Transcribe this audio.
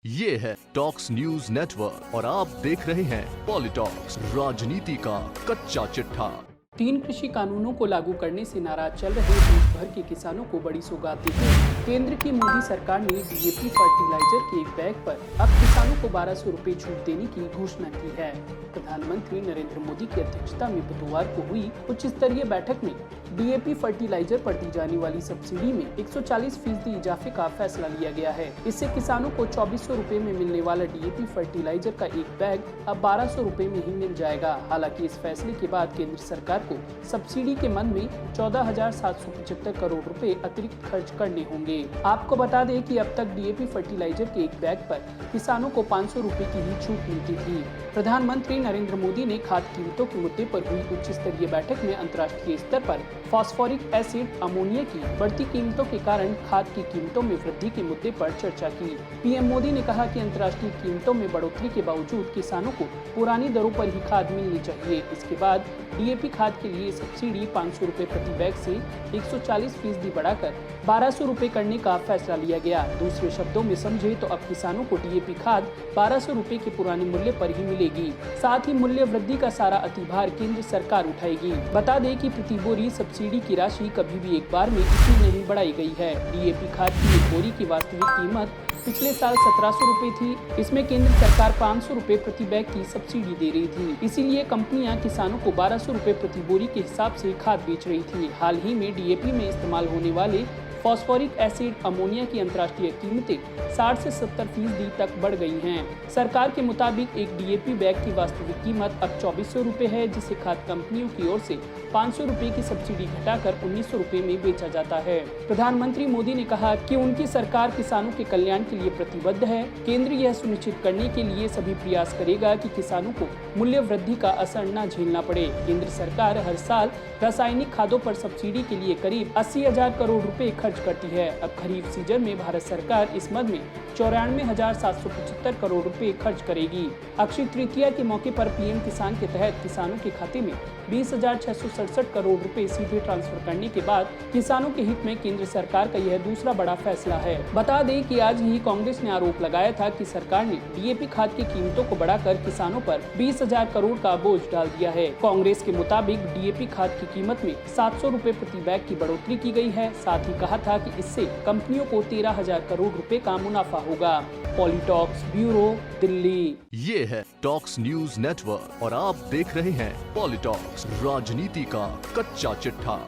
ये है talks news network और आप देख रहे हैं पॉलिटॉक्स, राजनीति का कच्चा चिट्ठा। 3 कृषि कानूनों को लागू करने से नाराज चल रहे देश भर के किसानों को बड़ी सौगात देते हुए केंद्र की मोदी सरकार ने डीएपी फर्टिलाइजर के एक बैग पर अब किसानों को 1200 रुपए छूट देने की घोषणा की है। प्रधानमंत्री नरेंद्र मोदी की अध्यक्षता में बुधवार को हुई उच्च स्तरीय बैठक में डीएपी फर्टिलाइजर पर दी जाने वाली सब्सिडी में 140% इजाफे का फैसला लिया गया है। इससे किसानों को 2400 रुपए में मिलने वाला डीएपी फर्टिलाइजर का एक बैग अब 1200 रुपए में ही मिल जाएगा। हालांकि इस फैसले के बाद केंद्र सरकार को सब्सिडी के मद में 14,775 करोड़ रुपए अतिरिक्त खर्च करने होंगे। आपको बता दें कि अब तक डीएपी फर्टिलाइजर के एक बैग पर किसानों को 500 रुपए की ही छूट मिलती थी। प्रधानमंत्री नरेंद्र मोदी ने खाद्य कीमतों के मुद्दे पर हुई उच्च स्तरीय बैठक में अंतर्राष्ट्रीय स्तर पर फास्फोरिक एसिड अमोनिया की बढ़ती कीमतों के कारण खाद्य की कीमतों में वृद्धि के मुद्दे पर चर्चा की। पीएम मोदी ने कहा कि अंतर्राष्ट्रीय कीमतों में बढ़ोतरी के बावजूद किसानों को पुरानी दरों पर ही खाद मिलनी चाहिए। इसके बाद डीएपी खाद के लिए सब्सिडी 500 रुपए प्रति बैग से 140% बढ़ाकर 1200 रुपए करने का फैसला लिया गया। दूसरे शब्दों में समझे तो अब किसानों को डीएपी खाद 1200 रुपए के पुराने मूल्य पर ही मिलेगी। साथ ही मूल्य वृद्धि का सारा अतिभार केंद्र सरकार उठाएगी। बता दें कि प्रति बोरी सब्सिडी की राशि कभी भी एक बार में इतनी नहीं बढ़ाई गई है। डीएपी खाद की एक बोरी की वास्तविक कीमत पिछले साल 1700 रुपए थी। इसमें केंद्र सरकार 500 रुपए प्रति बैग की सब्सिडी दे रही थी। इसीलिए कंपनियां किसानों को 1200 रुपए प्रति बोरी के हिसाब से खाद बेच रही थी। हाल ही में डीएपी में इस्तेमाल होने वाले फास्फोरिक एसिड अमोनिया की अंतर्राष्ट्रीय कीमतें 60 से 70% तक बढ़ गई हैं। सरकार के मुताबिक एक डीएपी बैग की वास्तविक कीमत अब 2400 रुपए है, जिसे खाद्य कंपनियों की ओर से 500 रुपए की सब्सिडी घटाकर 1900 रुपए में बेचा जाता है। प्रधानमंत्री मोदी ने कहा कि उनकी सरकार किसानों के कल्याण के लिए प्रतिबद्ध है। केंद्र यह सुनिश्चित करने के लिए सभी प्रयास करेगा कि किसानों को मूल्य वृद्धि का असर न झेलना पड़े। केंद्र सरकार हर साल रासायनिक खादों पर सब्सिडी के लिए करीब 80,000 करोड़ रुपए खर्च करती है। अब खरीफ सीजन में भारत सरकार इस मद में 94,775 करोड़ रुपए खर्च करेगी। अक्षय तृतीया के मौके पर पीएम किसान के तहत किसानों के खाते में 20,667 करोड़ रुपए सीधे ट्रांसफर करने के बाद किसानों के हित में केंद्र सरकार का यह दूसरा बड़ा फैसला है। बता दें कि आज ही कांग्रेस ने आरोप लगाया था कि सरकार ने डीएपी खाद की कीमतों को बढ़ाकर किसानों पर 20,000 करोड़ का बोझ डाल दिया है। कांग्रेस के मुताबिक डीएपी खाद की कीमत में 700 रुपए प्रति बैग की बढ़ोतरी की गई है। साथ ही कहा था कि इससे कंपनियों को 13,000 करोड़ रुपए का मुनाफा होगा। पॉलिटॉक्स ब्यूरो, दिल्ली। ये है टॉक्स न्यूज नेटवर्क और आप देख रहे हैं पॉलिटॉक्स, राजनीति का कच्चा चिट्ठा।